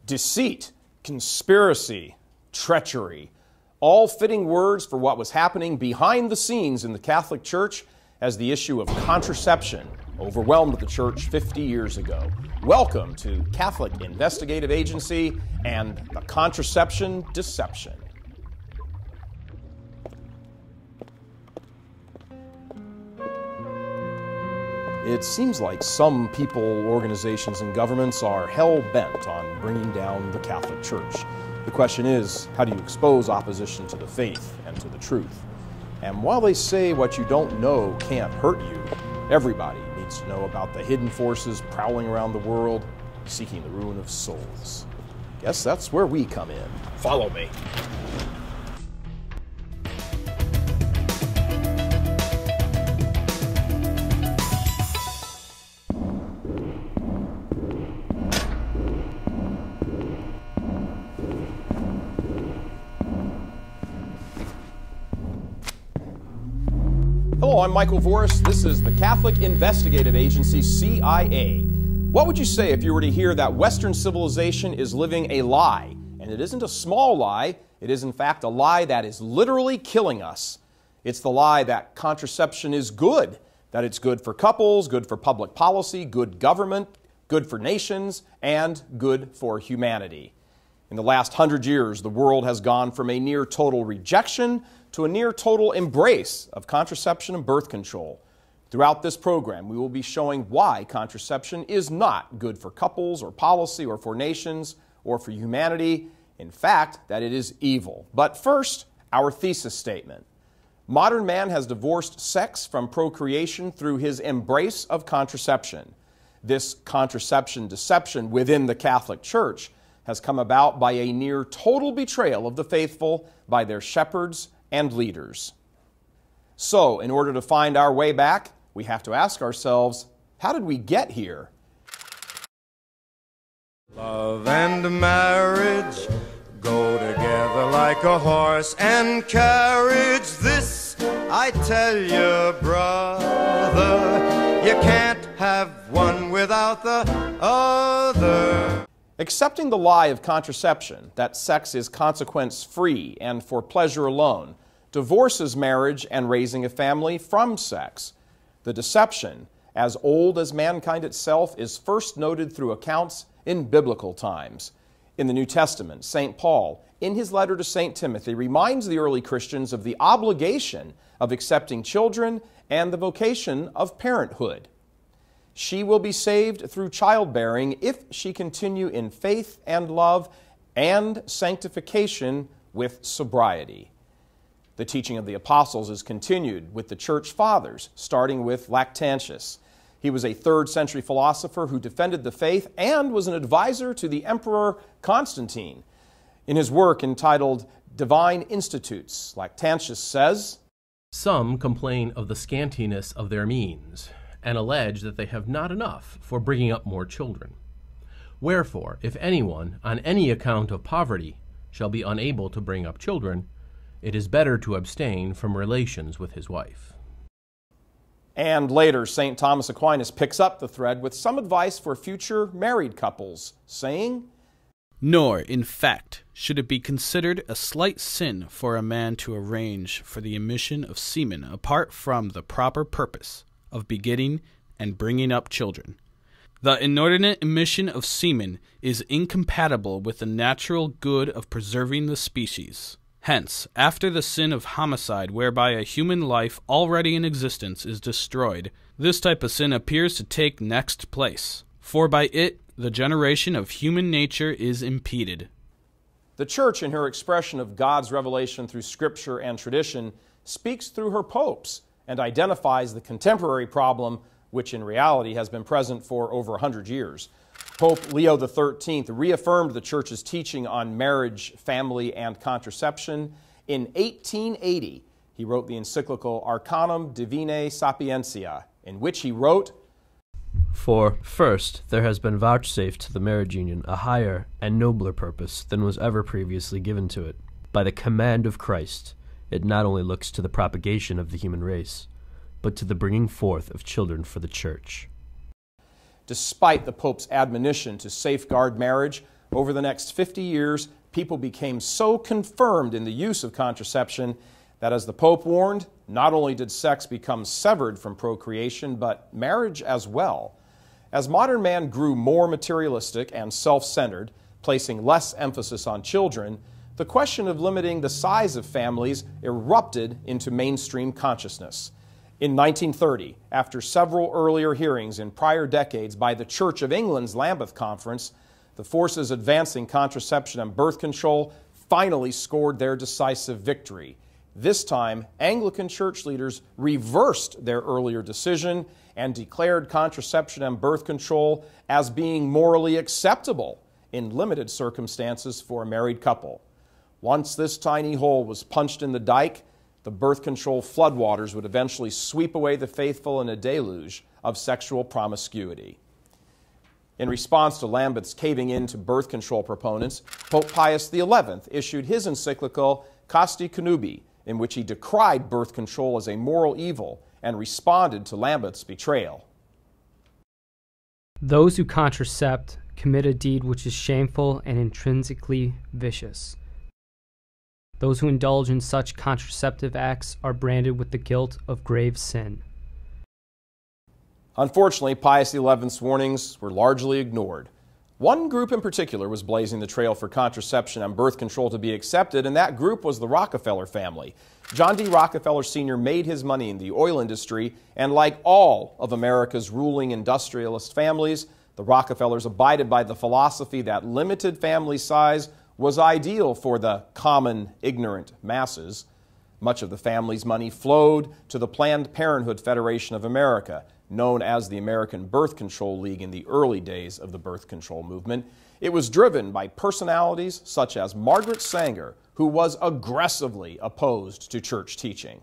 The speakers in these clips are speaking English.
Deceit, conspiracy, treachery, all fitting words for what was happening behind the scenes in the Catholic Church as the issue of contraception overwhelmed the Church 50 years ago. Welcome to Catholic Investigative Agency and the Contraception Deception. It seems like some people, organizations, and governments are hell-bent on bringing down the Catholic Church. The question is, how do you expose opposition to the faith and to the truth? And while they say what you don't know can't hurt you, everybody needs to know about the hidden forces prowling around the world, seeking the ruin of souls. Guess that's where we come in. Follow me. Hello, I'm Michael Voris. This is the Catholic Investigative Agency, CIA. What would you say if you were to hear that Western civilization is living a lie? And it isn't a small lie. It is, in fact, a lie that is literally killing us. It's the lie that contraception is good, that it's good for couples, good for public policy, good government, good for nations, and good for humanity. In the last 100 years, the world has gone from a near total rejection to a near total embrace of contraception and birth control. Throughout this program, we will be showing why contraception is not good for couples or policy or for nations or for humanity. In fact, that it is evil. But first, our thesis statement. Modern man has divorced sex from procreation through his embrace of contraception. This contraception deception within the Catholic Church has come about by a near total betrayal of the faithful by their shepherds and leaders. So, in order to find our way back, we have to ask ourselves, how did we get here? Love and marriage go together like a horse and carriage. This I tell you, brother, you can't have one without the other. Accepting the lie of contraception, that sex is consequence-free and for pleasure alone, divorces marriage and raising a family from sex. The deception, as old as mankind itself, is first noted through accounts in biblical times. In the New Testament, St. Paul, in his letter to St. Timothy, reminds the early Christians of the obligation of accepting children and the vocation of parenthood. She will be saved through childbearing if she continue in faith and love and sanctification with sobriety. The teaching of the apostles is continued with the church fathers, starting with Lactantius. He was a 3rd century philosopher who defended the faith and was an advisor to the Emperor Constantine. In his work entitled Divine Institutes, Lactantius says, "Some complain of the scantiness of their means, and allege that they have not enough for bringing up more children. Wherefore, if anyone, on any account of poverty, shall be unable to bring up children, it is better to abstain from relations with his wife." And later, St. Thomas Aquinas picks up the thread with some advice for future married couples, saying, "Nor, in fact, should it be considered a slight sin for a man to arrange for the emission of semen apart from the proper purpose of begetting and bringing up children. The inordinate emission of semen is incompatible with the natural good of preserving the species. Hence, after the sin of homicide whereby a human life already in existence is destroyed, this type of sin appears to take next place, for by it the generation of human nature is impeded." The Church, in her expression of God's revelation through Scripture and tradition, speaks through her popes and identifies the contemporary problem, which in reality has been present for over 100 years. Pope Leo XIII reaffirmed the Church's teaching on marriage, family, and contraception. In 1880, he wrote the encyclical Arcanum Divinae Sapientia, in which he wrote, "For, first, there has been vouchsafed to the marriage union a higher and nobler purpose than was ever previously given to it. By the command of Christ, it not only looks to the propagation of the human race, but to the bringing forth of children for the Church." Despite the Pope's admonition to safeguard marriage, Over the next 50 years, people became so confirmed in the use of contraception that, as the Pope warned, not only did sex become severed from procreation, but marriage as well. As modern man grew more materialistic and self-centered, placing less emphasis on children, the question of limiting the size of families erupted into mainstream consciousness. In 1930, after several earlier hearings in prior decades by the Church of England's Lambeth Conference, the forces advancing contraception and birth control finally scored their decisive victory. This time, Anglican church leaders reversed their earlier decision and declared contraception and birth control as being morally acceptable in limited circumstances for a married couple. Once this tiny hole was punched in the dike, the birth control floodwaters would eventually sweep away the faithful in a deluge of sexual promiscuity. In response to Lambeth's caving in to birth control proponents, Pope Pius XI issued his encyclical Casti Connubii, in which he decried birth control as a moral evil and responded to Lambeth's betrayal. Those who contracept commit a deed which is shameful and intrinsically vicious. Those who indulge in such contraceptive acts are branded with the guilt of grave sin. Unfortunately, Pius XI's warnings were largely ignored. One group in particular was blazing the trail for contraception and birth control to be accepted, and that group was the Rockefeller family. John D. Rockefeller Sr. made his money in the oil industry, and like all of America's ruling industrialist families, the Rockefellers abided by the philosophy that limited family size was ideal for the common, ignorant masses. Much of the family's money flowed to the Planned Parenthood Federation of America, known as the American Birth Control League in the early days of the birth control movement. It was driven by personalities such as Margaret Sanger, who was aggressively opposed to church teaching.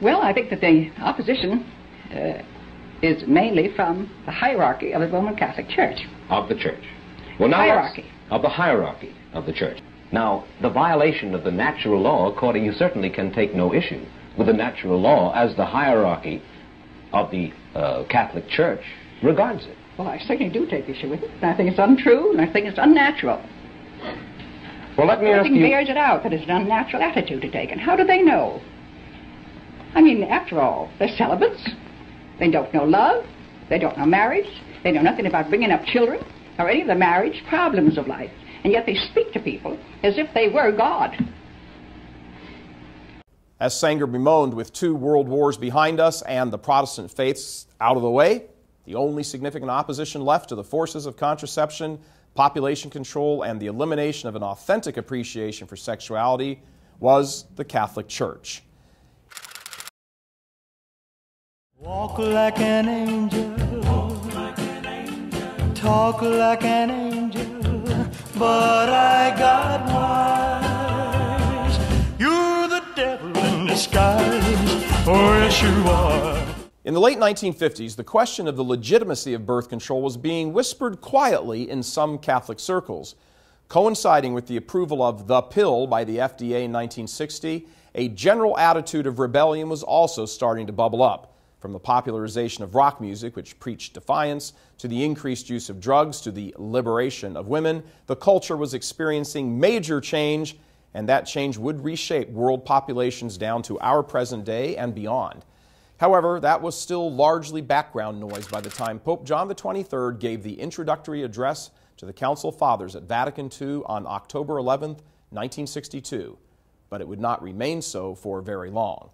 Well, I think that the opposition is mainly from the hierarchy of the Roman Catholic Church. Of the church. Well, now Hierarchy. Of the hierarchy of the church. Now, the violation of the natural law, according, you certainly can take no issue with the natural law as the hierarchy of the Catholic Church regards it. Well, I certainly do take issue with it. And I think it's untrue, and I think it's unnatural. Well, let me ask Everything you... bears it out that it's an unnatural attitude to take. And how do they know? I mean, after all, they're celibates. They don't know love. They don't know marriage. They know nothing about bringing up children or any of the marriage problems of life. And yet they speak to people as if they were God. As Sanger bemoaned, with 2 world wars behind us and the Protestant faiths out of the way, the only significant opposition left to the forces of contraception, population control, and the elimination of an authentic appreciation for sexuality was the Catholic Church. Walk like an angel, talk like an angel, but I got wise. You're the devil in disguise, oh yes you are. In the late 1950s, the question of the legitimacy of birth control was being whispered quietly in some Catholic circles. Coinciding with the approval of the pill by the FDA in 1960, a general attitude of rebellion was also starting to bubble up. From the popularization of rock music, which preached defiance, to the increased use of drugs, to the liberation of women, the culture was experiencing major change, and that change would reshape world populations down to our present day and beyond. However, that was still largely background noise by the time Pope John XXIII gave the introductory address to the Council Fathers at Vatican II on October 11, 1962. But it would not remain so for very long.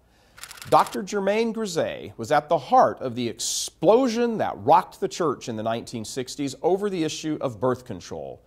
Dr. Germaine Grisey was at the heart of the explosion that rocked the church in the 1960s over the issue of birth control.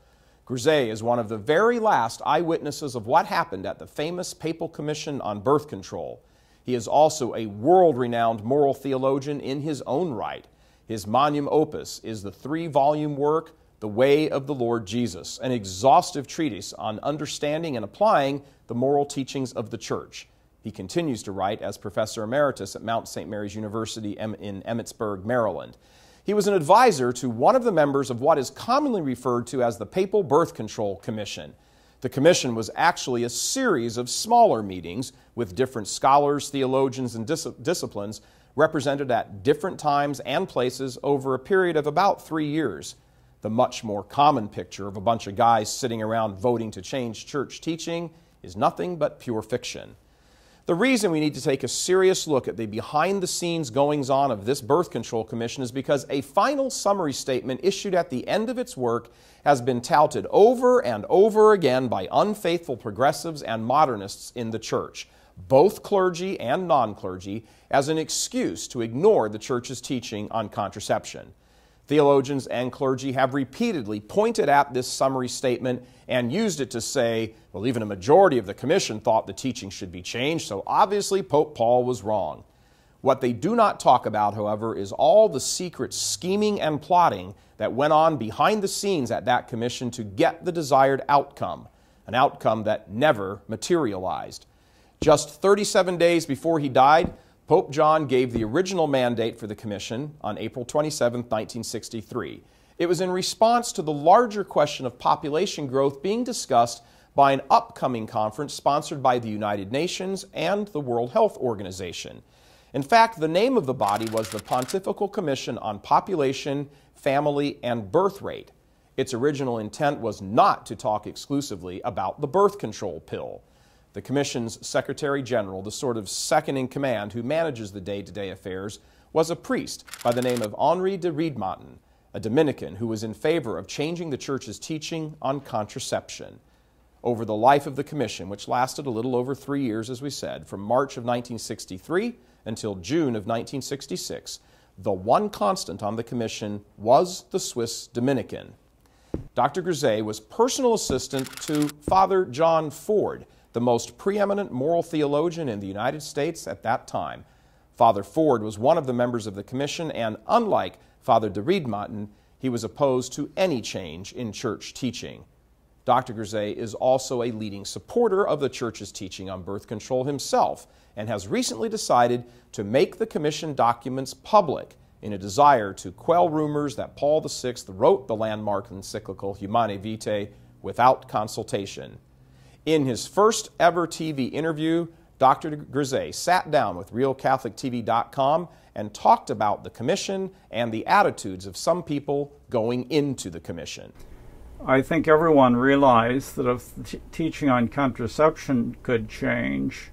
Grisey is one of the very last eyewitnesses of what happened at the famous Papal Commission on Birth Control. He is also a world-renowned moral theologian in his own right. His magnum opus is the 3-volume work, The Way of the Lord Jesus, an exhaustive treatise on understanding and applying the moral teachings of the Church. He continues to write as Professor Emeritus at Mount St. Mary's University in Emmitsburg, Maryland. He was an advisor to one of the members of what is commonly referred to as the Papal Birth Control Commission. The commission was actually a series of smaller meetings with different scholars, theologians, and disciplines represented at different times and places over a period of about 3 years. The much more common picture of a bunch of guys sitting around voting to change church teaching is nothing but pure fiction. The reason we need to take a serious look at the behind-the-scenes goings-on of this birth control commission is because a final summary statement issued at the end of its work has been touted over and over again by unfaithful progressives and modernists in the church, both clergy and non-clergy, as an excuse to ignore the church's teaching on contraception. Theologians and clergy have repeatedly pointed at this summary statement and used it to say, well, even a majority of the commission thought the teaching should be changed, so obviously Pope Paul was wrong. What they do not talk about, however, is all the secret scheming and plotting that went on behind the scenes at that commission to get the desired outcome, an outcome that never materialized. Just 37 days before he died, Pope John gave the original mandate for the commission on April 27, 1963. It was in response to the larger question of population growth being discussed by an upcoming conference sponsored by the United Nations and the World Health Organization. In fact, the name of the body was the Pontifical Commission on Population, Family, and Birth Rate. Its original intent was not to talk exclusively about the birth control pill. The Commission's Secretary General, the sort of second-in-command who manages the day-to-day affairs, was a priest by the name of Henri de Riedmaten, a Dominican who was in favor of changing the Church's teaching on contraception. Over the life of the Commission, which lasted a little over 3 years, as we said, from March of 1963 until June of 1966, the one constant on the Commission was the Swiss Dominican. Dr. Grisey was personal assistant to Father John Ford, the most preeminent moral theologian in the United States at that time. Father Ford was one of the members of the commission, and unlike Father de Riedmaten, he was opposed to any change in church teaching. Dr. Grisey is also a leading supporter of the church's teaching on birth control himself, and has recently decided to make the commission documents public in a desire to quell rumors that Paul VI wrote the landmark encyclical Humanae Vitae without consultation. In his first ever TV interview, Dr. Grisey sat down with RealCatholicTV.com and talked about the commission and the attitudes of some people going into the commission. I think everyone realized that if the teaching on contraception could change,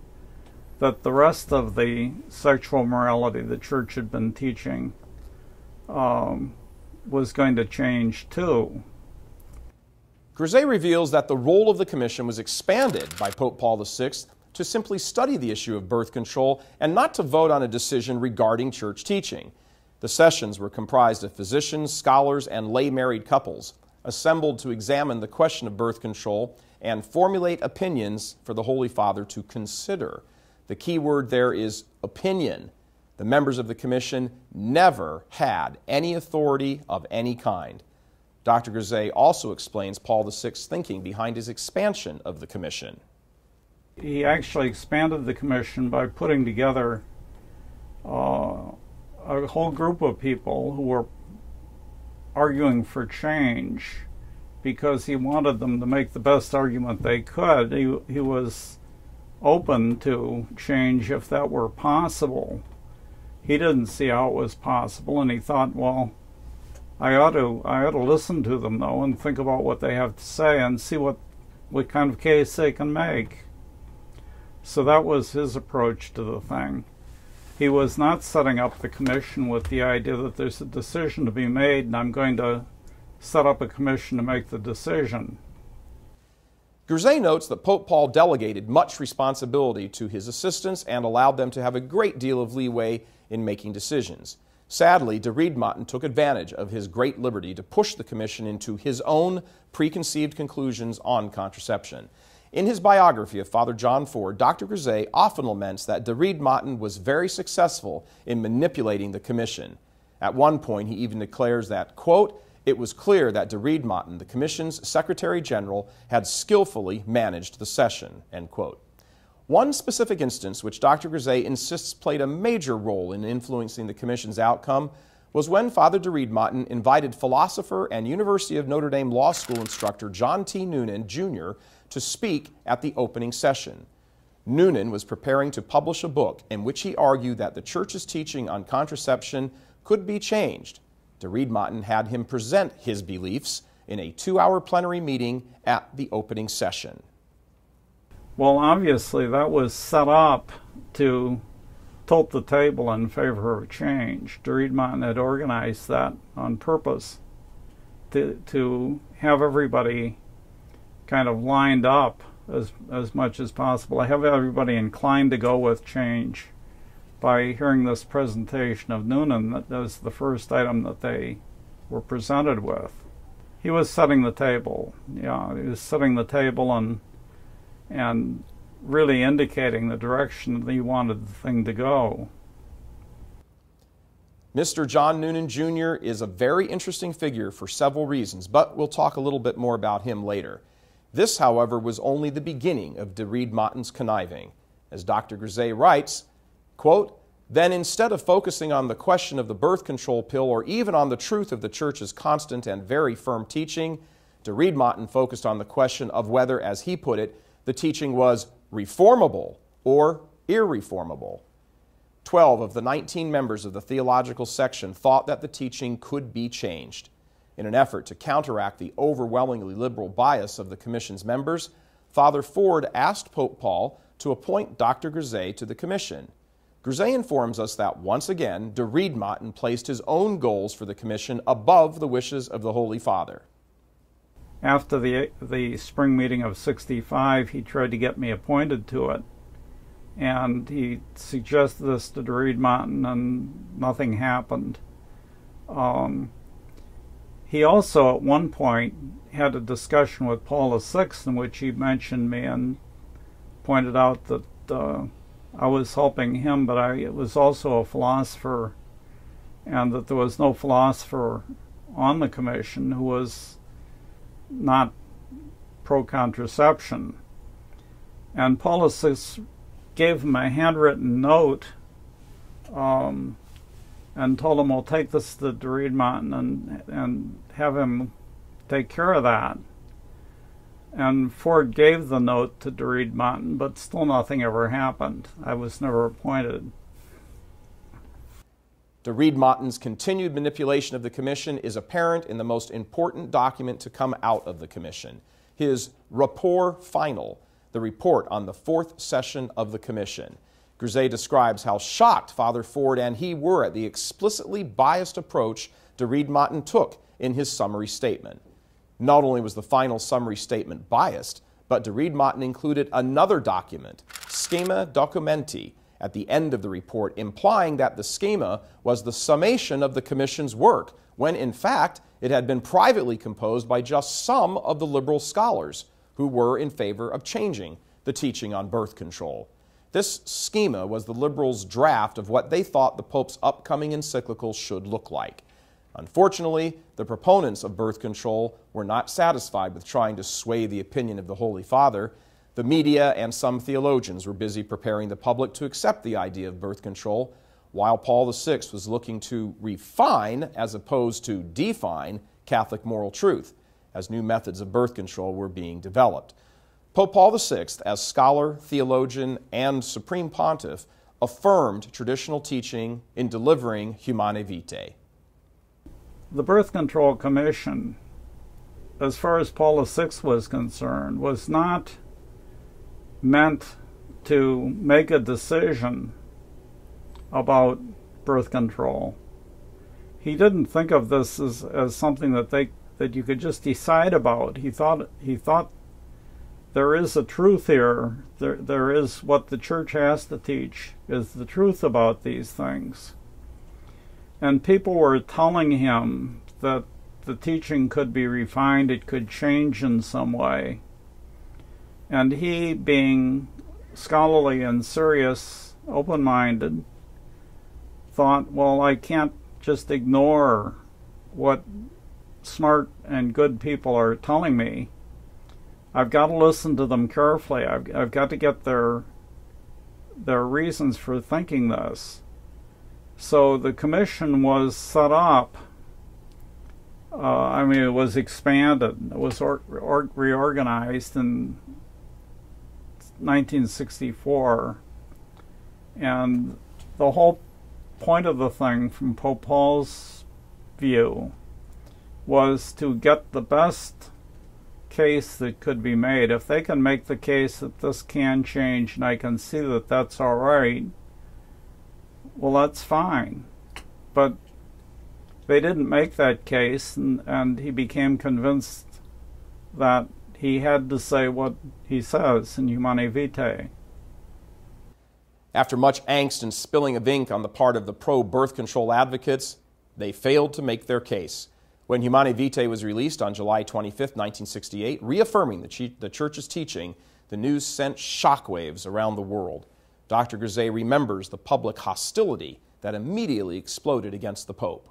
that the rest of the sexual morality the church had been teaching was going to change too. Grisey reveals that the role of the commission was expanded by Pope Paul VI to simply study the issue of birth control and not to vote on a decision regarding church teaching. The sessions were comprised of physicians, scholars, and lay married couples, assembled to examine the question of birth control and formulate opinions for the Holy Father to consider. The key word there is opinion. The members of the commission never had any authority of any kind. Dr. Grisey also explains Paul VI's thinking behind his expansion of the commission. He actually expanded the commission by putting together a whole group of people who were arguing for change because he wanted them to make the best argument they could. He was open to change if that were possible. He didn't see how it was possible, and he thought, well, I ought to listen to them, though, and think about what they have to say and see what kind of case they can make. So that was his approach to the thing. He was not setting up the commission with the idea that there's a decision to be made and I'm going to set up a commission to make the decision. Grisey notes that Pope Paul delegated much responsibility to his assistants and allowed them to have a great deal of leeway in making decisions. Sadly, de Riedmaten took advantage of his great liberty to push the commission into his own preconceived conclusions on contraception. In his biography of Father John Ford, Dr. Grisey often laments that de Riedmaten was very successful in manipulating the commission. At one point, he even declares that, quote, "It was clear that de Riedmaten, the commission's Secretary General, had skillfully managed the session," end quote. One specific instance which Dr. Grisey insists played a major role in influencing the commission's outcome was when Father de Riedmaten invited philosopher and University of Notre Dame Law School instructor John T. Noonan, Jr. to speak at the opening session. Noonan was preparing to publish a book in which he argued that the Church's teaching on contraception could be changed. Reed-Martin had him present his beliefs in a 2-hour plenary meeting at the opening session. Well, obviously that was set up to tilt the table in favor of change. Reed-Martin had organized that on purpose to have everybody kind of lined up as much as possible. I have everybody inclined to go with change by hearing this presentation of Noonan. That was the first item that they were presented with. He was setting the table. Yeah, he was setting the table and really indicating the direction that he wanted the thing to go. Mr. John Noonan Jr. is a very interesting figure for several reasons, but we'll talk a little bit more about him later. This, however, was only the beginning of de Reed-Martin's conniving. As Dr. Grisey writes, quote, "Then instead of focusing on the question of the birth control pill or even on the truth of the Church's constant and very firm teaching, de Reed-Martin focused on the question of whether, as he put it, the teaching was reformable or irreformable. 12 of the 19 members of the theological section thought that the teaching could be changed. In an effort to counteract the overwhelmingly liberal bias of the Commission's members, Father Ford asked Pope Paul to appoint Dr. Grisey to the Commission. Grisey informs us that once again, de Reed-Martin placed his own goals for the Commission above the wishes of the Holy Father. After the spring meeting of '65, he tried to get me appointed to it. And he suggested this to de Reed-Martin, and nothing happened. He also, at one point, had a discussion with Paul VI in which he mentioned me and pointed out that I was helping him, but I was also a philosopher, and that there was no philosopher on the Commission who was not pro-contraception. And Paul VI gave him a handwritten note and told him, "Well, take this to de Reed-Martin and have him take care of that." And Ford gave the note to de Reed-Martin, but still nothing ever happened. I was never appointed. De Reed-Martin's continued manipulation of the Commission is apparent in the most important document to come out of the Commission, his Rapport Final, the report on the 4th session of the Commission. Grisey describes how shocked Father Ford and he were at the explicitly biased approach de Reed-Martin took in his summary statement. Not only was the final summary statement biased, but de Reed-Martin included another document, Schema Documenti, at the end of the report, implying that the schema was the summation of the Commission's work, when in fact it had been privately composed by just some of the liberal scholars who were in favor of changing the teaching on birth control. This schema was the liberals' draft of what they thought the Pope's upcoming encyclical should look like. Unfortunately, the proponents of birth control were not satisfied with trying to sway the opinion of the Holy Father. The media and some theologians were busy preparing the public to accept the idea of birth control, while Paul VI was looking to refine, as opposed to define, Catholic moral truth, as new methods of birth control were being developed. Pope Paul VI, as scholar, theologian, and Supreme Pontiff, affirmed traditional teaching in delivering Humanae Vitae. The Birth Control Commission, as far as Paul VI was concerned, was not meant to make a decision about birth control. He didn't think of this as something that you could just decide about. He thought there is a truth here. There is what the Church has to teach, is the truth about these things. And people were telling him that the teaching could be refined, it could change in some way. And he, being scholarly and serious, open-minded, thought, well, I can't just ignore what smart and good people are telling me. I've got to listen to them carefully. I've got to get their reasons for thinking this. So the commission was set up. It was expanded. It was reorganized in 1964. And the whole point of the thing, from Pope Paul's view was to get the best case that could be made. If they can make the case that this can change and I can see that that's all right, well, that's fine. But they didn't make that case, and he became convinced that he had to say what he says in Humanae Vitae. After much angst and spilling of ink on the part of the pro-birth control advocates, they failed to make their case. When Humanae Vitae was released on July 25, 1968, reaffirming the Church's teaching, the news sent shockwaves around the world. Dr. Grisey remembers the public hostility that immediately exploded against the Pope.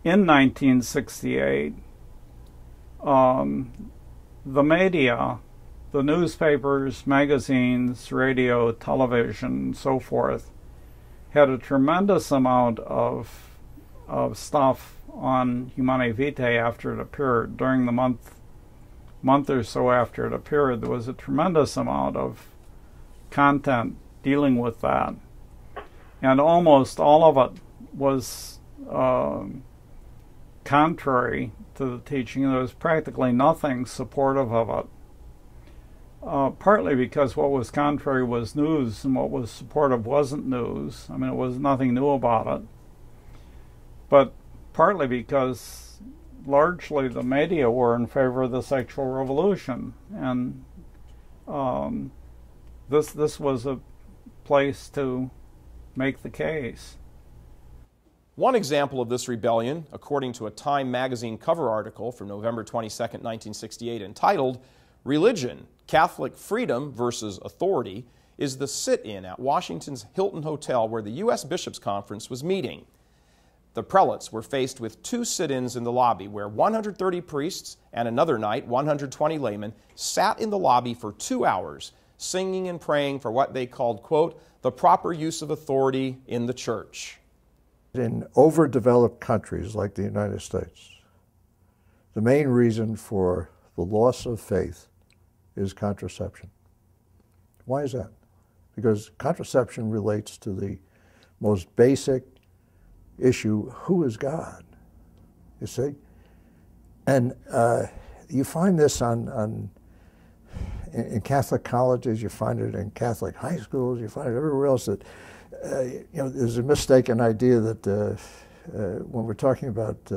In 1968, the media, the newspapers, magazines, radio, television, and so forth, had a tremendous amount of stuff on Humanae Vitae after it appeared. During the month or so after it appeared, there was a tremendous amount of content dealing with that. And almost all of it was contrary to the teaching. There was practically nothing supportive of it. Partly because what was contrary was news and what was supportive wasn't news. I mean, it was nothing new about it. But partly because largely the media were in favor of the sexual revolution. And this was a place to make the case. One example of this rebellion, according to a Time magazine cover article from November 22, 1968, entitled "Religion, Catholic Freedom versus Authority," is the sit-in at Washington's Hilton Hotel where the U.S. Bishops' Conference was meeting. The prelates were faced with two sit-ins in the lobby where 130 priests and another night 120 laymen sat in the lobby for 2 hours, singing and praying for what they called, quote, the proper use of authority in the church. In overdeveloped countries like the United States, the main reason for the loss of faith is contraception. Why is that? Because contraception relates to the most basic issue, who is God? You see? And you find this in Catholic colleges, you find it in Catholic high schools, you find it everywhere else that there's a mistaken idea that when we're talking about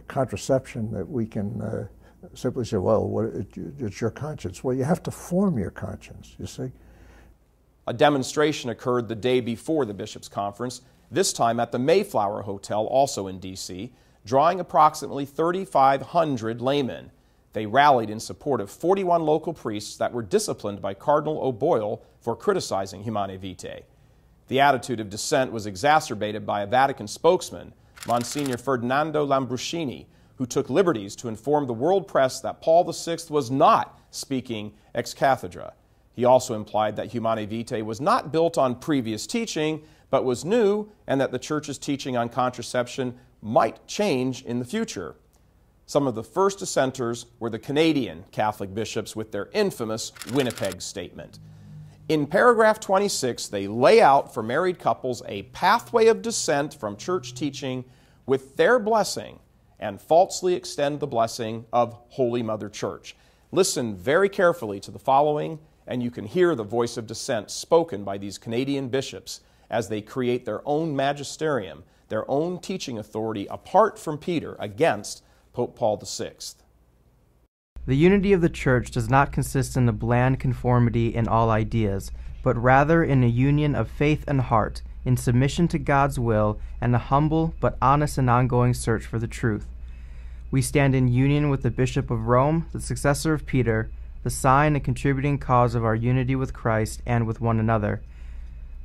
contraception that we can simply say, well, it's your conscience. Well, you have to form your conscience, you see. A demonstration occurred the day before the Bishops' Conference, this time at the Mayflower Hotel, also in D.C., drawing approximately 3,500 laymen. They rallied in support of 41 local priests that were disciplined by Cardinal O'Boyle for criticizing Humanae Vitae. The attitude of dissent was exacerbated by a Vatican spokesman, Monsignor Ferdinando Lambruscini, who took liberties to inform the world press that Paul VI was not speaking ex cathedra. He also implied that Humanae Vitae was not built on previous teaching, but was new, and that the Church's teaching on contraception might change in the future. Some of the first dissenters were the Canadian Catholic bishops with their infamous Winnipeg Statement. In paragraph 26, they lay out for married couples a pathway of dissent from church teaching with their blessing and falsely extend the blessing of Holy Mother Church. Listen very carefully to the following, and you can hear the voice of dissent spoken by these Canadian bishops as they create their own magisterium, their own teaching authority apart from Peter against Pope Paul VI. The unity of the Church does not consist in a bland conformity in all ideas, but rather in a union of faith and heart, in submission to God's will, and a humble but honest and ongoing search for the truth. We stand in union with the Bishop of Rome, the successor of Peter, the sign and contributing cause of our unity with Christ and with one another.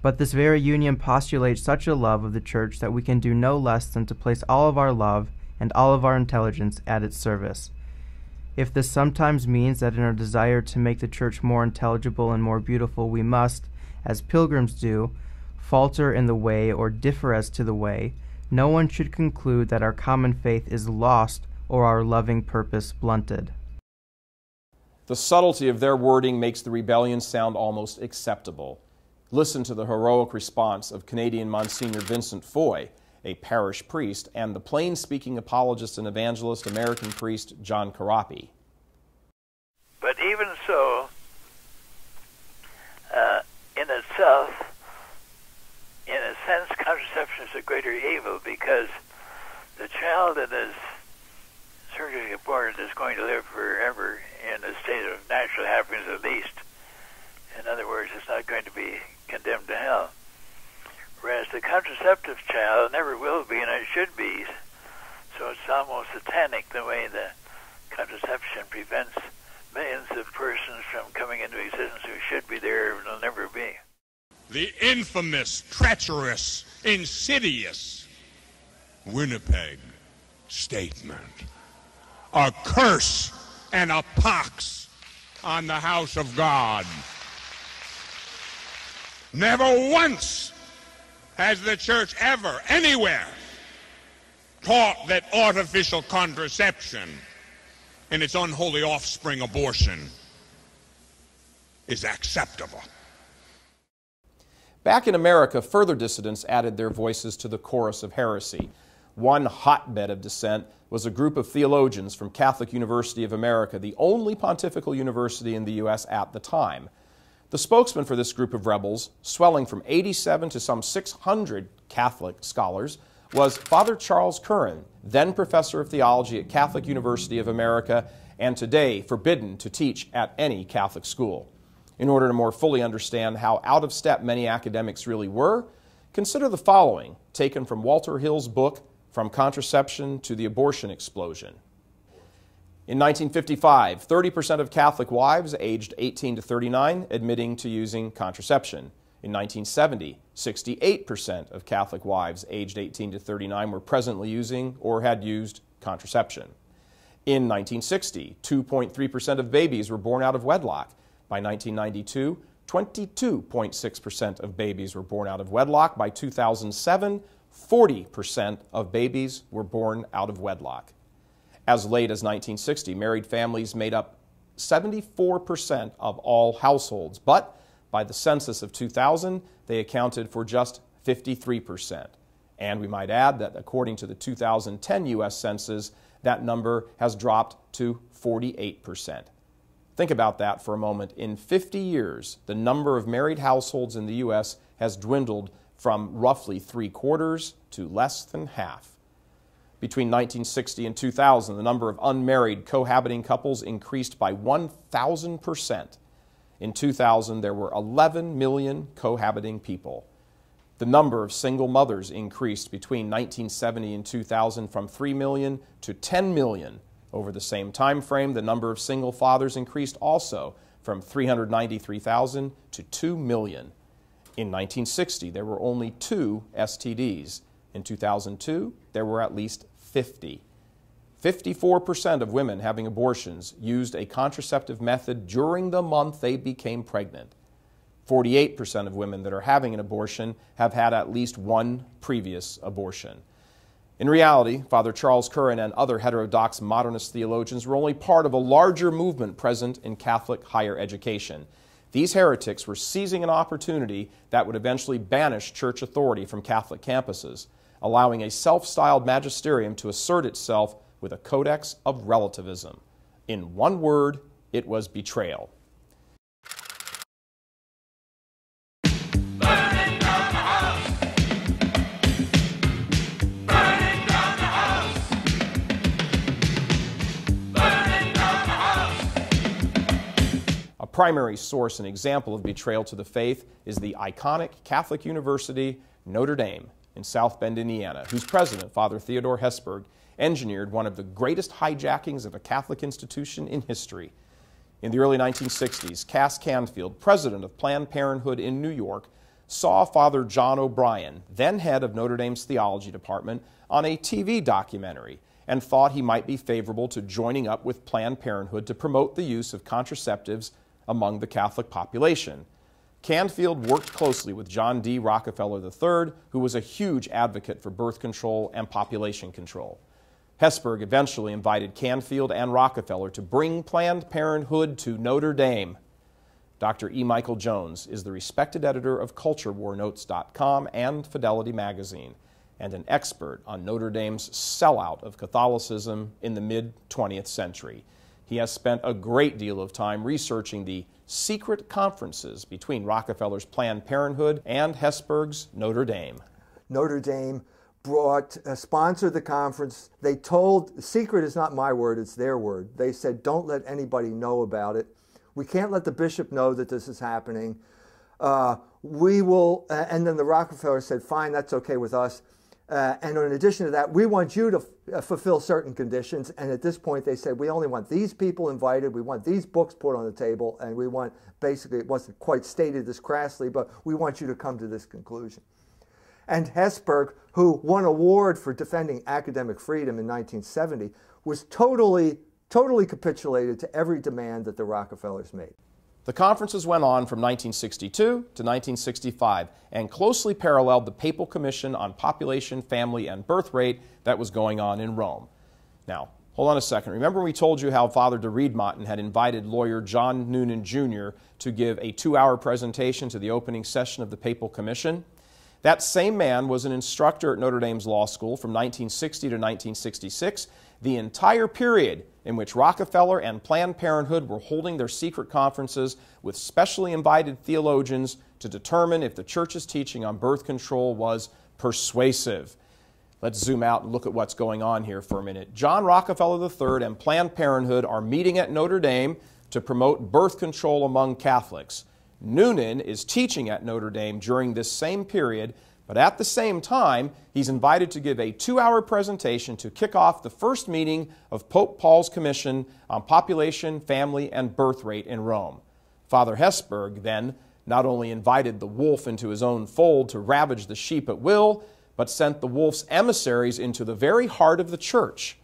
But this very union postulates such a love of the Church that we can do no less than to place all of our love and all of our intelligence at its service. If this sometimes means that in our desire to make the Church more intelligible and more beautiful we must, as pilgrims do, falter in the way or differ as to the way, no one should conclude that our common faith is lost or our loving purpose blunted. The subtlety of their wording makes the rebellion sound almost acceptable. Listen to the heroic response of Canadian Monsignor Vincent Foy a parish priest, and the plain-speaking apologist and evangelist American priest John Carapi. But even so, in itself, in a sense, contraception is a greater evil, because the child that is surgically aborted is going to live forever in a state of natural happiness at least. In other words, it's not going to be condemned to hell. Whereas the contraceptive child never will be, and it should be. So it's almost satanic the way the contraception prevents millions of persons from coming into existence who should be there and will never be. The infamous, treacherous, insidious Winnipeg Statement. A curse and a pox on the house of God. Never once has the church ever, anywhere, taught that artificial contraception and its unholy offspring abortion is acceptable. Back in America, further dissidents added their voices to the chorus of heresy. One hotbed of dissent was a group of theologians from Catholic University of America, the only pontifical university in the U.S. at the time. The spokesman for this group of rebels, swelling from 87 to some 600 Catholic scholars, was Father Charles Curran, then professor of theology at Catholic University of America and today forbidden to teach at any Catholic school. In order to more fully understand how out of step many academics really were, consider the following, taken from Walter Hill's book, From Contraception to the Abortion Explosion. In 1955, 30% of Catholic wives aged 18 to 39 admitting to using contraception. In 1970, 68% of Catholic wives aged 18 to 39 were presently using or had used contraception. In 1960, 2.3% of babies were born out of wedlock. By 1992, 22.6% of babies were born out of wedlock. By 2007, 40% of babies were born out of wedlock. As late as 1960, married families made up 74% of all households, but by the census of 2000, they accounted for just 53%. And we might add that according to the 2010 U.S. Census, that number has dropped to 48%. Think about that for a moment. In 50 years, the number of married households in the U.S. has dwindled from roughly 3/4 to less than half. Between 1960 and 2000, the number of unmarried cohabiting couples increased by 1,000%. In 2000, there were 11 million cohabiting people. The number of single mothers increased between 1970 and 2000 from 3 million to 10 million. Over the same time frame, the number of single fathers increased also from 393,000 to 2 million. In 1960, there were only 2 STDs. In 2002, there were at least 50. 54% of women having abortions used a contraceptive method during the month they became pregnant. 48% of women that are having an abortion have had at least one previous abortion. In reality, Father Charles Curran and other heterodox modernist theologians were only part of a larger movement present in Catholic higher education. These heretics were seizing an opportunity that would eventually banish church authority from Catholic campuses, allowing a self-styled magisterium to assert itself with a codex of relativism. In one word, it was betrayal. A primary source and example of betrayal to the faith is the iconic Catholic University, Notre Dame, in South Bend, Indiana, whose president, Father Theodore Hesburgh, engineered one of the greatest hijackings of a Catholic institution in history. In the early 1960s, Cass Canfield, president of Planned Parenthood in New York, saw Father John O'Brien, then head of Notre Dame's theology department, on a TV documentary and thought he might be favorable to joining up with Planned Parenthood to promote the use of contraceptives among the Catholic population. Canfield worked closely with John D. Rockefeller III, who was a huge advocate for birth control and population control. Hesburgh eventually invited Canfield and Rockefeller to bring Planned Parenthood to Notre Dame. Dr. E. Michael Jones is the respected editor of CultureWarNotes.com and Fidelity Magazine, and an expert on Notre Dame's sellout of Catholicism in the mid-20th century. He has spent a great deal of time researching the secret conferences between Rockefeller's Planned Parenthood and Hesburgh's Notre Dame. Notre Dame sponsored the conference. They told, secret is not my word, it's their word. They said, don't let anybody know about it. We can't let the bishop know that this is happening. We will, and then the Rockefeller said, fine, that's okay with us. And in addition to that, we want you to fulfill certain conditions. And at this point, they said, we only want these people invited. We want these books put on the table. And we want, basically, it wasn't quite stated this crassly, but we want you to come to this conclusion. And Hesburgh, who won an award for defending academic freedom in 1970, was totally capitulated to every demand that the Rockefellers made. The conferences went on from 1962 to 1965 and closely paralleled the Papal Commission on Population, Family, and Birth Rate that was going on in Rome. Now, hold on a second. Remember we told you how Father de Riedmaten had invited lawyer John Noonan Jr. to give a 2-hour presentation to the opening session of the Papal Commission? That same man was an instructor at Notre Dame's law school from 1960 to 1966, the entire period in which Rockefeller and Planned Parenthood were holding their secret conferences with specially invited theologians to determine if the church's teaching on birth control was persuasive. Let's zoom out and look at what's going on here for a minute. John Rockefeller III and Planned Parenthood are meeting at Notre Dame to promote birth control among Catholics. Noonan is teaching at Notre Dame during this same period, but at the same time, he's invited to give a 2-hour presentation to kick off the first meeting of Pope Paul's Commission on Population, Family, and Birth Rate in Rome. Father Hesburgh then not only invited the wolf into his own fold to ravage the sheep at will, but sent the wolf's emissaries into the very heart of the church.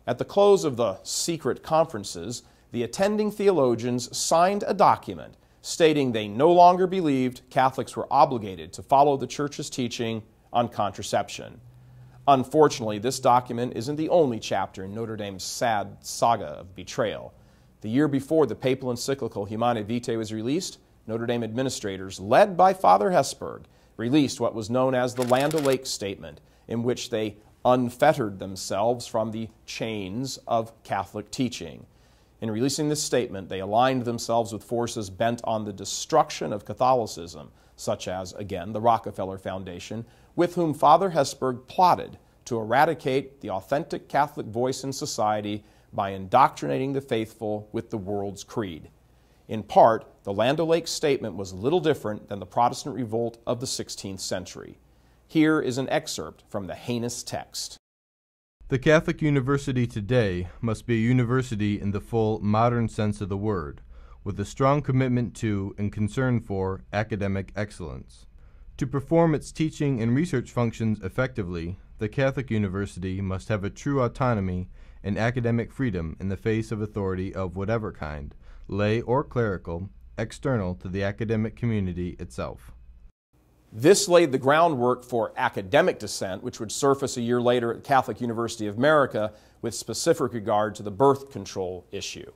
At the close of the secret conferences, the attending theologians signed a document stating they no longer believed Catholics were obligated to follow the Church's teaching on contraception. Unfortunately, this document isn't the only chapter in Notre Dame's sad saga of betrayal. The year before the papal encyclical Humanae Vitae was released, Notre Dame administrators, led by Father Hesburgh, released what was known as the Land O'Lakes Statement, in which they unfettered themselves from the chains of Catholic teaching. In releasing this statement, they aligned themselves with forces bent on the destruction of Catholicism, such as, again, the Rockefeller Foundation, with whom Father Hesburgh plotted to eradicate the authentic Catholic voice in society by indoctrinating the faithful with the world's creed. In part, the Land O'Lakes Statement was little different than the Protestant revolt of the 16th century. Here is an excerpt from the heinous text. The Catholic University today must be a university in the full modern sense of the word, with a strong commitment to and concern for academic excellence. To perform its teaching and research functions effectively, the Catholic University must have a true autonomy and academic freedom in the face of authority of whatever kind, lay or clerical, external to the academic community itself. This laid the groundwork for academic dissent, which would surface a year later at Catholic University of America with specific regard to the birth control issue.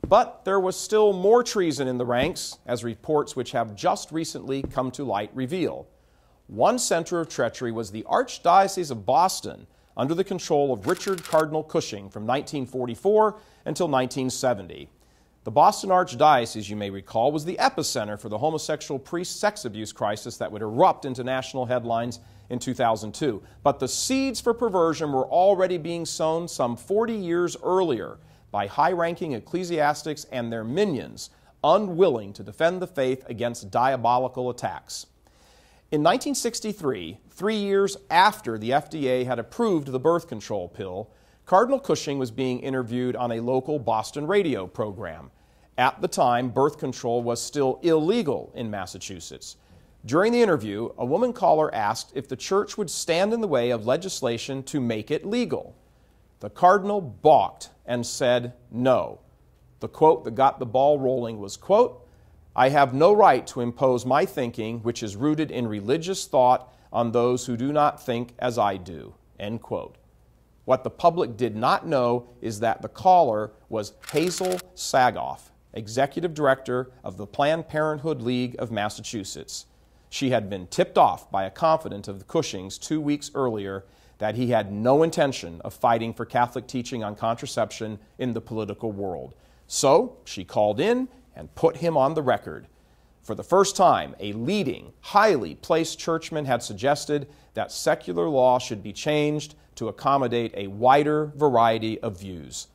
But there was still more treason in the ranks, as reports which have just recently come to light reveal. One center of treachery was the Archdiocese of Boston, under the control of Richard Cardinal Cushing from 1944 until 1970. The Boston Archdiocese, you may recall, was the epicenter for the homosexual priest sex abuse crisis that would erupt into national headlines in 2002. But the seeds for perversion were already being sown some 40 years earlier by high-ranking ecclesiastics and their minions, unwilling to defend the faith against diabolical attacks. In 1963, 3 years after the FDA had approved the birth control pill, Cardinal Cushing was being interviewed on a local Boston radio program. At the time, birth control was still illegal in Massachusetts. During the interview, a woman caller asked if the church would stand in the way of legislation to make it legal. The cardinal balked and said no. The quote that got the ball rolling was, quote, "I have no right to impose my thinking, which is rooted in religious thought, on those who do not think as I do," end quote. What the public did not know is that the caller was Hazel Sagoff, Executive Director of the Planned Parenthood League of Massachusetts. She had been tipped off by a confidant of the Cushings 2 weeks earlier that he had no intention of fighting for Catholic teaching on contraception in the political world. So she called in and put him on the record. For the first time, a leading, highly placed churchman had suggested that secular law should be changed to accommodate a wider variety of views.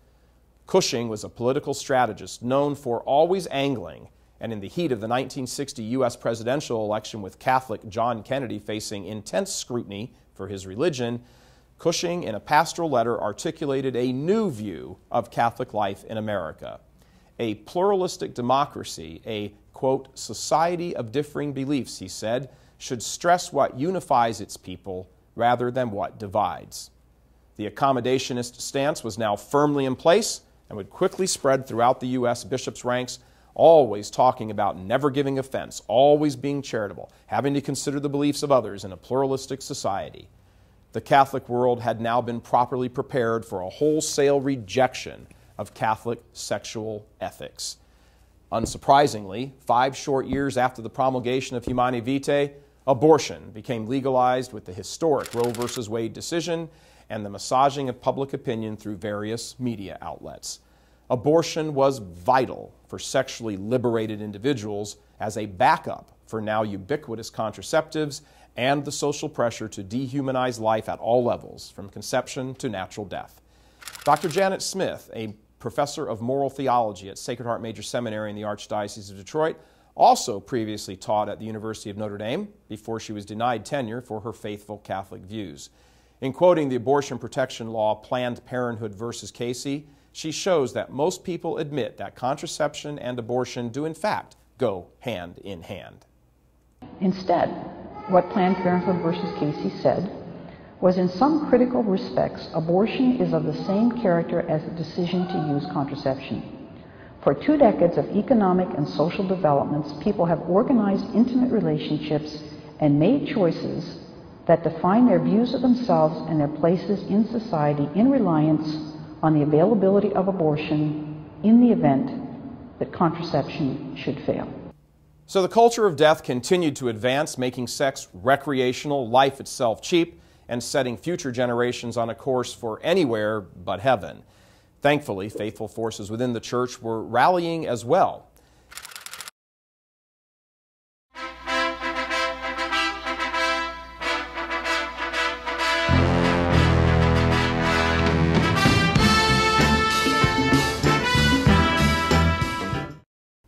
Cushing was a political strategist known for always angling, and in the heat of the 1960 U.S. presidential election with Catholic John Kennedy facing intense scrutiny for his religion, Cushing, in a pastoral letter, articulated a new view of Catholic life in America. A pluralistic democracy, a, quote, society of differing beliefs, he said, should stress what unifies its people rather than what divides. The accommodationist stance was now firmly in place and would quickly spread throughout the U.S. bishops' ranks, always talking about never giving offense, always being charitable, having to consider the beliefs of others in a pluralistic society. The Catholic world had now been properly prepared for a wholesale rejection of Catholic sexual ethics. Unsurprisingly, 5 short years after the promulgation of Humanae Vitae, abortion became legalized with the historic Roe v. Wade decision and the massaging of public opinion through various media outlets. Abortion was vital for sexually liberated individuals as a backup for now ubiquitous contraceptives and the social pressure to dehumanize life at all levels, from conception to natural death. Dr. Janet Smith, a professor of moral theology at Sacred Heart Major Seminary in the Archdiocese of Detroit, also previously taught at the University of Notre Dame before she was denied tenure for her faithful Catholic views. In quoting the abortion protection law Planned Parenthood versus Casey, she shows that most people admit that contraception and abortion do in fact go hand in hand. Instead, what Planned Parenthood versus Casey said was, in some critical respects, abortion is of the same character as the decision to use contraception. For 2 decades of economic and social developments, people have organized intimate relationships and made choices that define their views of themselves and their places in society in reliance on the availability of abortion in the event that contraception should fail. So the culture of death continued to advance, making sex recreational, life itself cheap, and setting future generations on a course for anywhere but heaven. Thankfully, faithful forces within the church were rallying as well.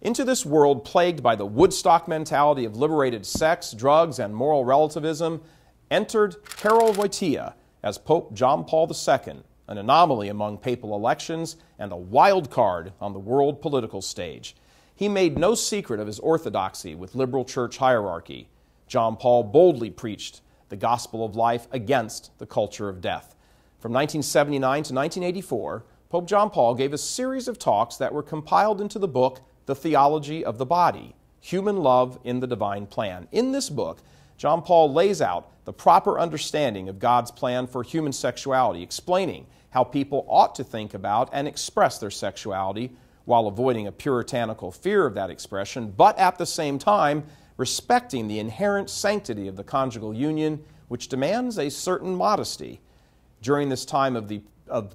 Into this world plagued by the Woodstock mentality of liberated sex, drugs, and moral relativism entered Karol Wojtyła as Pope John Paul II, an anomaly among papal elections and a wild card on the world political stage. He made no secret of his orthodoxy with liberal church hierarchy. John Paul boldly preached the gospel of life against the culture of death. From 1979 to 1984, Pope John Paul gave a series of talks that were compiled into the book The Theology of the Body, Human Love in the Divine Plan. In this book, John Paul lays out the proper understanding of God's plan for human sexuality, explaining how people ought to think about and express their sexuality while avoiding a puritanical fear of that expression, but at the same time respecting the inherent sanctity of the conjugal union, which demands a certain modesty. During this time of the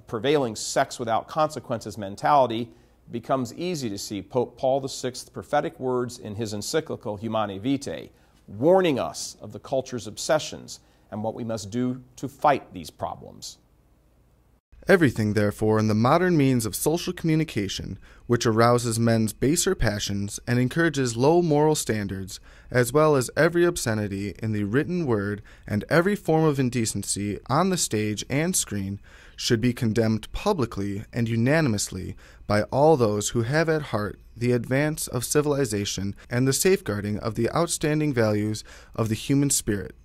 prevailing sex without consequences mentality, it becomes easy to see Pope Paul VI's prophetic words in his encyclical Humanae Vitae, warning us of the culture's obsessions and what we must do to fight these problems. Everything, therefore, in the modern means of social communication, which arouses men's baser passions and encourages low moral standards, as well as every obscenity in the written word and every form of indecency on the stage and screen, should be condemned publicly and unanimously by all those who have at heart the advance of civilization and the safeguarding of the outstanding values of the human spirit.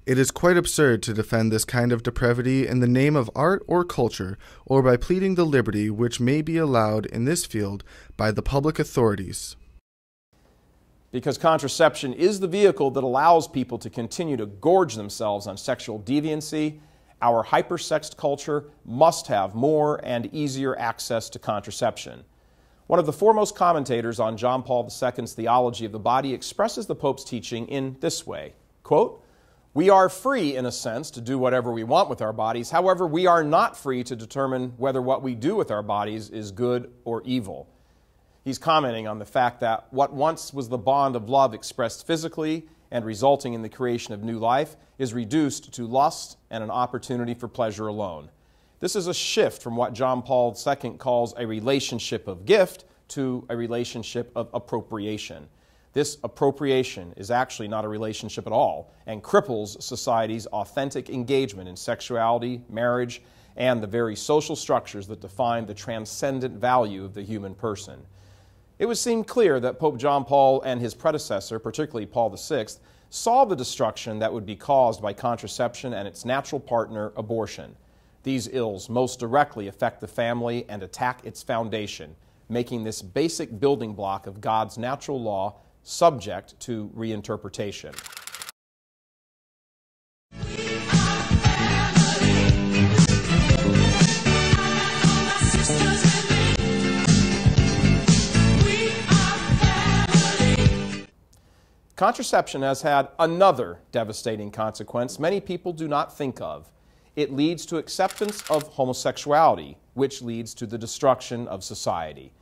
It is quite absurd to defend this kind of depravity in the name of art or culture, or by pleading the liberty which may be allowed in this field by the public authorities. Because contraception is the vehicle that allows people to continue to gorge themselves on sexual deviancy, our hypersexed culture must have more and easier access to contraception. One of the foremost commentators on John Paul II's theology of the body expresses the Pope's teaching in this way, quote, "We are free, in a sense, to do whatever we want with our bodies. However, we are not free to determine whether what we do with our bodies is good or evil." He's commenting on the fact that what once was the bond of love expressed physically and resulting in the creation of new life is reduced to lust and an opportunity for pleasure alone. This is a shift from what John Paul II calls a relationship of gift to a relationship of appropriation. This appropriation is actually not a relationship at all and cripples society's authentic engagement in sexuality, marriage, and the very social structures that define the transcendent value of the human person. It would seem clear that Pope John Paul and his predecessor, particularly Paul VI, saw the destruction that would be caused by contraception and its natural partner, abortion. These ills most directly affect the family and attack its foundation, making this basic building block of God's natural law subject to reinterpretation. Contraception has had another devastating consequence many people do not think of. It leads to acceptance of homosexuality, which leads to the destruction of society.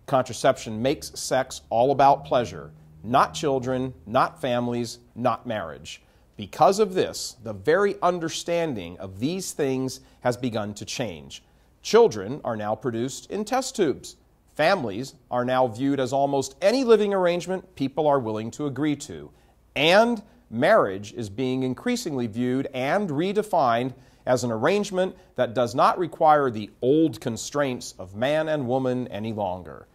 Contraception makes sex all about pleasure, not children, not families, not marriage. Because of this, the very understanding of these things has begun to change. Children are now produced in test tubes. Families are now viewed as almost any living arrangement people are willing to agree to. And marriage is being increasingly viewed and redefined as an arrangement that does not require the old constraints of man and woman any longer.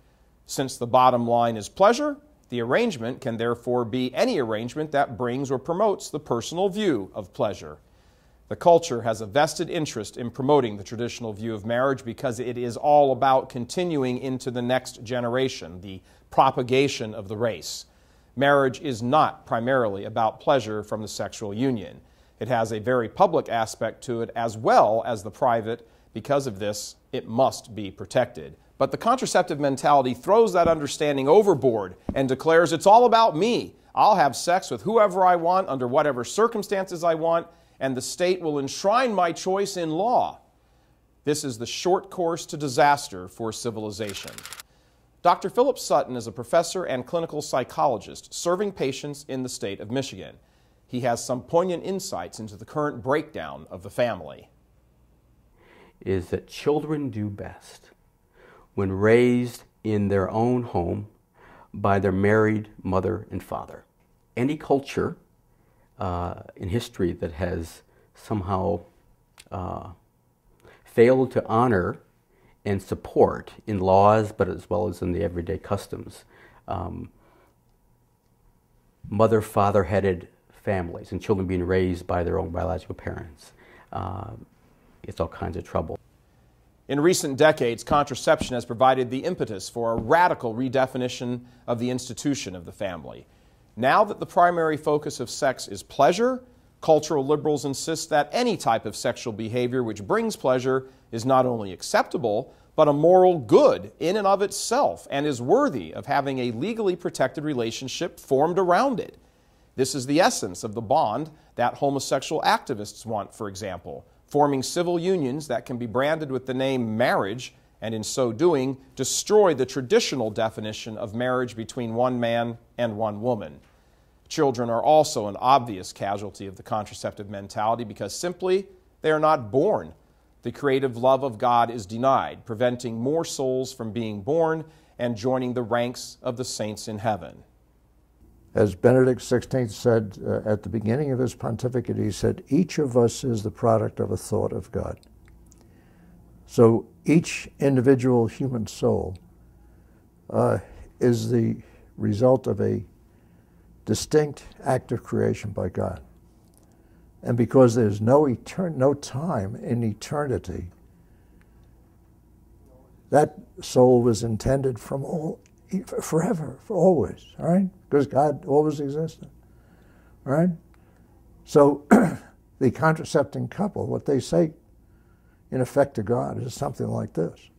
Since the bottom line is pleasure, the arrangement can therefore be any arrangement that brings or promotes the personal view of pleasure. The culture has a vested interest in promoting the traditional view of marriage because it is all about continuing into the next generation, the propagation of the race. Marriage is not primarily about pleasure from the sexual union. It has a very public aspect to it as well as the private. Because of this, it must be protected. But the contraceptive mentality throws that understanding overboard and declares it's all about me. I'll have sex with whoever I want, under whatever circumstances I want, and the state will enshrine my choice in law. This is the short course to disaster for civilization. Dr. Philip Sutton is a professor and clinical psychologist serving patients in the state of Michigan. He has some poignant insights into the current breakdown of the family. Is that children do best when raised in their own home by their married mother and father. Any culture in history that has somehow failed to honor and support in laws, but as well as in the everyday customs, mother-father-headed families and children being raised by their own biological parents, it's all kinds of trouble. In recent decades, contraception has provided the impetus for a radical redefinition of the institution of the family. Now that the primary focus of sex is pleasure, cultural liberals insist that any type of sexual behavior which brings pleasure is not only acceptable, but a moral good in and of itself and is worthy of having a legally protected relationship formed around it. This is the essence of the bond that homosexual activists want, for example, forming civil unions that can be branded with the name marriage and in so doing destroy the traditional definition of marriage between one man and one woman. Children are also an obvious casualty of the contraceptive mentality because simply they are not born. The creative love of God is denied, preventing more souls from being born and joining the ranks of the saints in heaven. As Benedict XVI said at the beginning of his pontificate, he said, each of us is the product of a thought of God. So each individual human soul is the result of a distinct act of creation by God. And because there's no time in eternity, that soul was intended from forever, for always, all right? Because God always existed, all right? So the contracepting couple, what they say in effect to God is something like this.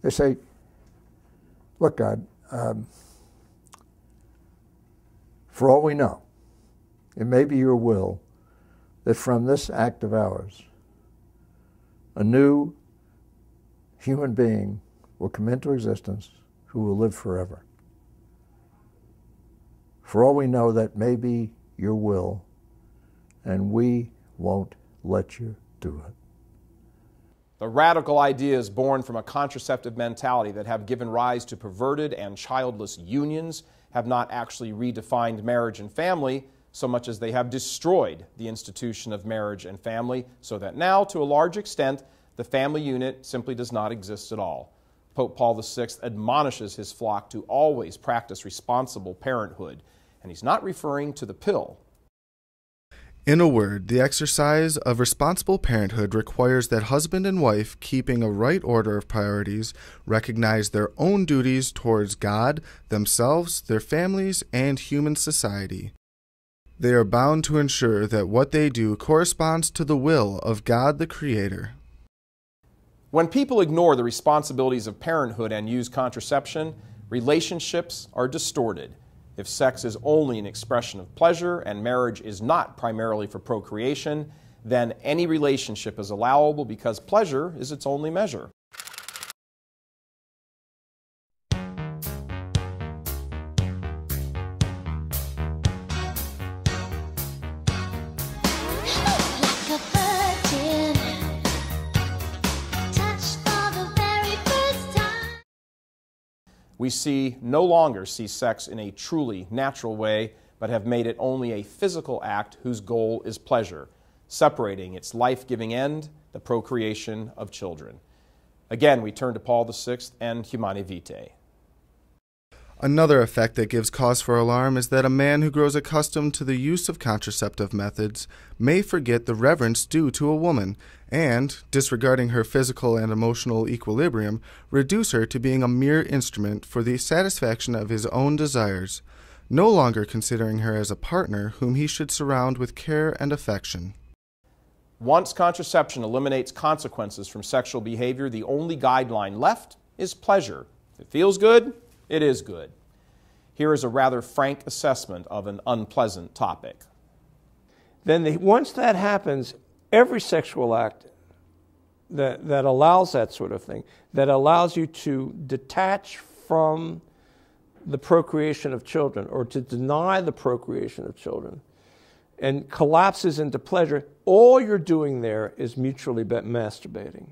They say, Look, God, for all we know, it may be your will that from this act of ours, a new human being will come into existence who will live forever. For all we know, that may be your will, and we won't let you do it. The radical ideas born from a contraceptive mentality that have given rise to perverted and childless unions have not actually redefined marriage and family so much as they have destroyed the institution of marriage and family, so that now, to a large extent, the family unit simply does not exist at all. Pope Paul VI admonishes his flock to always practice responsible parenthood, and he's not referring to the pill. In a word, the exercise of responsible parenthood requires that husband and wife, keeping a right order of priorities, recognize their own duties towards God, themselves, their families, and human society. They are bound to ensure that what they do corresponds to the will of God the Creator. When people ignore the responsibilities of parenthood and use contraception, relationships are distorted. If sex is only an expression of pleasure and marriage is not primarily for procreation, then any relationship is allowable because pleasure is its only measure. We no longer see sex in a truly natural way, but have made it only a physical act whose goal is pleasure, separating its life-giving end, the procreation of children. Again, we turn to Paul VI and Humanae Vitae. Another effect that gives cause for alarm is that a man who grows accustomed to the use of contraceptive methods may forget the reverence due to a woman and, disregarding her physical and emotional equilibrium, reduce her to being a mere instrument for the satisfaction of his own desires, no longer considering her as a partner whom he should surround with care and affection. Once contraception eliminates consequences from sexual behavior, the only guideline left is pleasure. If it feels good, it is good. Here is a rather frank assessment of an unpleasant topic. Then once that happens, every sexual act that allows that sort of thing, that allows you to detach from the procreation of children or to deny the procreation of children and collapses into pleasure, all you're doing there is mutually masturbating.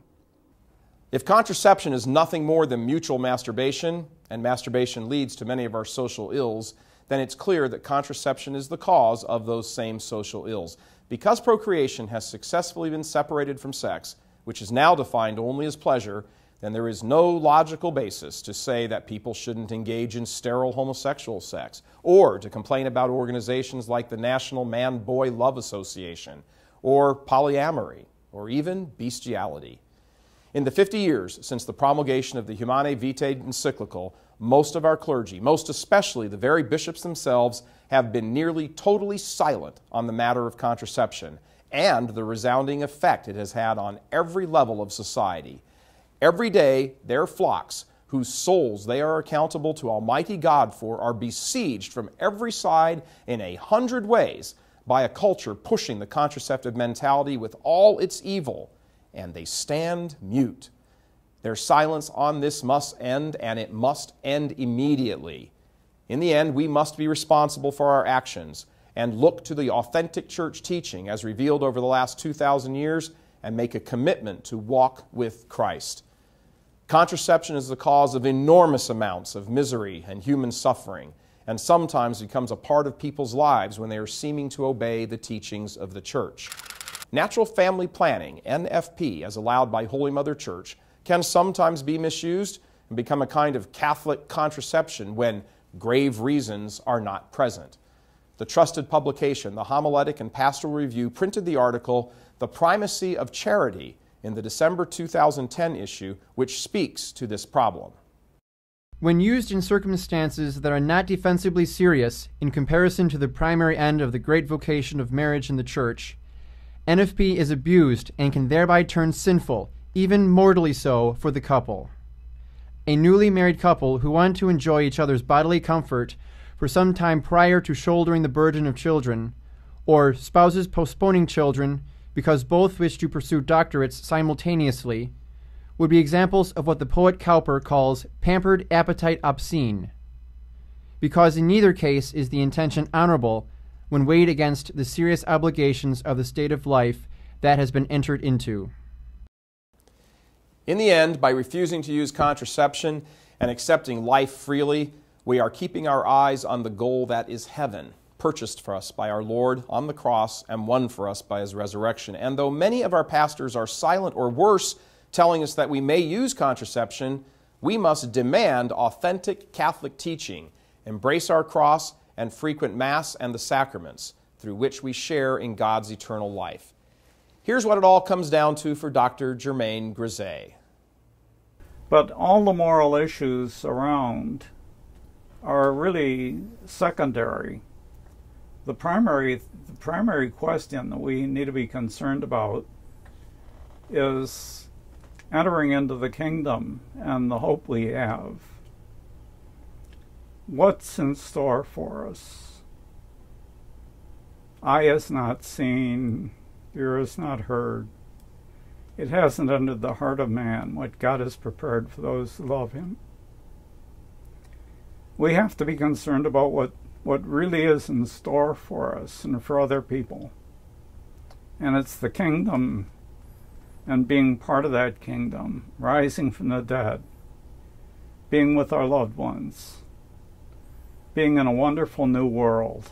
If contraception is nothing more than mutual masturbation, and masturbation leads to many of our social ills, then it's clear that contraception is the cause of those same social ills. Because procreation has successfully been separated from sex, which is now defined only as pleasure, then there is no logical basis to say that people shouldn't engage in sterile homosexual sex, or to complain about organizations like the National Man-Boy Love Association, or polyamory, or even bestiality. In the 50 years since the promulgation of the Humanae Vitae encyclical, most of our clergy, most especially the very bishops themselves, have been nearly totally silent on the matter of contraception and the resounding effect it has had on every level of society. Every day, their flocks, whose souls they are accountable to Almighty God for, are besieged from every side in 100 ways by a culture pushing the contraceptive mentality with all its evil, and they stand mute. Their silence on this must end, and it must end immediately. In the end, we must be responsible for our actions and look to the authentic church teaching as revealed over the last 2,000 years and make a commitment to walk with Christ. Contraception is the cause of enormous amounts of misery and human suffering, and sometimes becomes a part of people's lives when they are seeming to obey the teachings of the church. Natural family planning, NFP, as allowed by Holy Mother Church, can sometimes be misused and become a kind of Catholic contraception when grave reasons are not present. The trusted publication, the Homiletic and Pastoral Review, printed the article, The Primacy of Charity, in the December 2010 issue, which speaks to this problem. When used in circumstances that are not defensibly serious in comparison to the primary end of the great vocation of marriage in the Church, NFP is abused and can thereby turn sinful, even mortally so, for the couple. A newly married couple who wanted to enjoy each other's bodily comfort for some time prior to shouldering the burden of children, or spouses postponing children because both wish to pursue doctorates simultaneously, would be examples of what the poet Cowper calls pampered appetite obscene, because in neither case is the intention honorable when weighed against the serious obligations of the state of life that has been entered into. In the end, by refusing to use contraception and accepting life freely, we are keeping our eyes on the goal that is heaven, purchased for us by our Lord on the cross and won for us by His resurrection. And though many of our pastors are silent or worse, telling us that we may use contraception, we must demand authentic Catholic teaching, embrace our cross, and frequent Mass and the sacraments, through which we share in God's eternal life. Here's what it all comes down to for Dr. Germain Grisey. But all the moral issues around are really secondary. The primary question that we need to be concerned about is entering into the kingdom and the hope we have. What's in store for us? Eye has not seen, ear has not heard. It hasn't entered the heart of man what God has prepared for those who love Him. We have to be concerned about what really is in store for us and for other people. And it's the kingdom and being part of that kingdom, rising from the dead, being with our loved ones, being in a wonderful new world.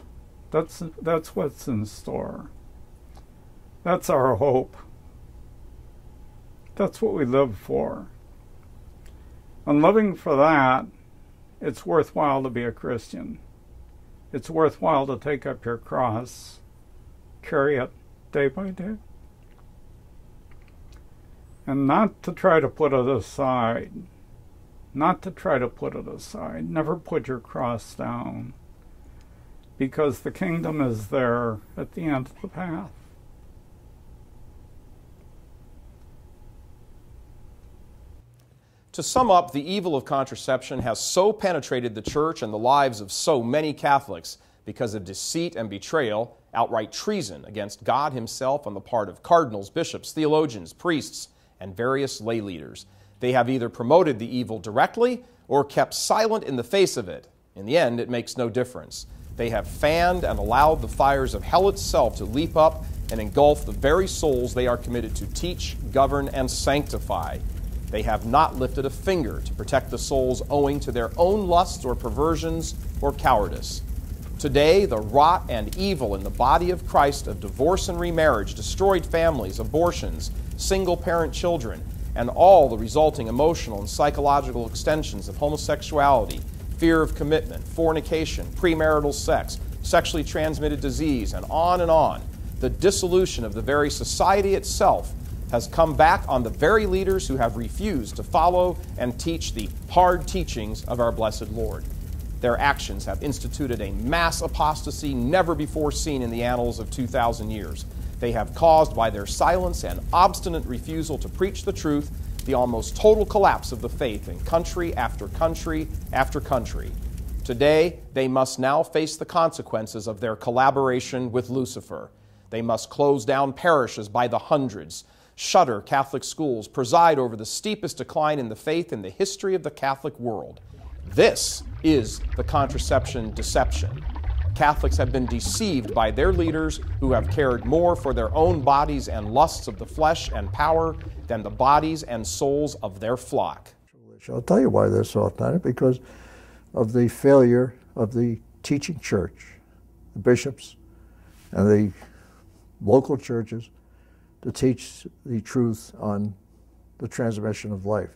That's what's in store. That's our hope. That's what we live for. And living for that, it's worthwhile to be a Christian. It's worthwhile to take up your cross, carry it day by day, and not to try to put it aside. Not to try to put it aside. Never put your cross down, because the kingdom is there at the end of the path. To sum up, the evil of contraception has so penetrated the church and the lives of so many Catholics because of deceit and betrayal, outright treason against God Himself on the part of cardinals, bishops, theologians, priests, and various lay leaders. They have either promoted the evil directly or kept silent in the face of it. In the end, it makes no difference. They have fanned and allowed the fires of hell itself to leap up and engulf the very souls they are committed to teach, govern, and sanctify. They have not lifted a finger to protect the souls owing to their own lusts or perversions or cowardice. Today, the rot and evil in the body of Christ of divorce and remarriage, destroyed families, abortions, single-parent children, and all the resulting emotional and psychological extensions of homosexuality, fear of commitment, fornication, premarital sex, sexually transmitted disease, and on, the dissolution of the very society itself has come back on the very leaders who have refused to follow and teach the hard teachings of our blessed Lord. Their actions have instituted a mass apostasy never before seen in the annals of 2,000 years. They have caused by their silence and obstinate refusal to preach the truth the almost total collapse of the faith in country after country after country. Today, they must now face the consequences of their collaboration with Lucifer. They must close down parishes by the hundreds, shutter Catholic schools, preside over the steepest decline in the faith in the history of the Catholic world. This is the contraception deception. Catholics have been deceived by their leaders who have cared more for their own bodies and lusts of the flesh and power than the bodies and souls of their flock. I'll tell you why they're soft on it, because of the failure of the teaching church, the bishops and the local churches, to teach the truth on the transmission of life.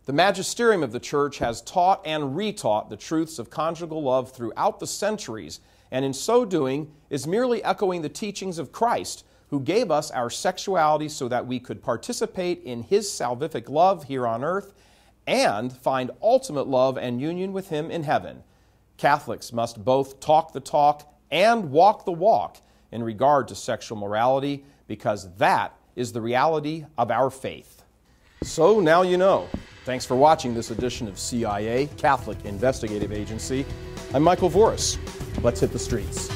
The magisterium of the Church has taught and retaught the truths of conjugal love throughout the centuries, and in so doing is merely echoing the teachings of Christ, who gave us our sexuality so that we could participate in His salvific love here on earth and find ultimate love and union with Him in heaven. Catholics must both talk the talk and walk the walk in regard to sexual morality, because that is the reality of our faith. So now you know. Thanks for watching this edition of CIA, Catholic Investigative Agency. I'm Michael Voris. Let's hit the streets.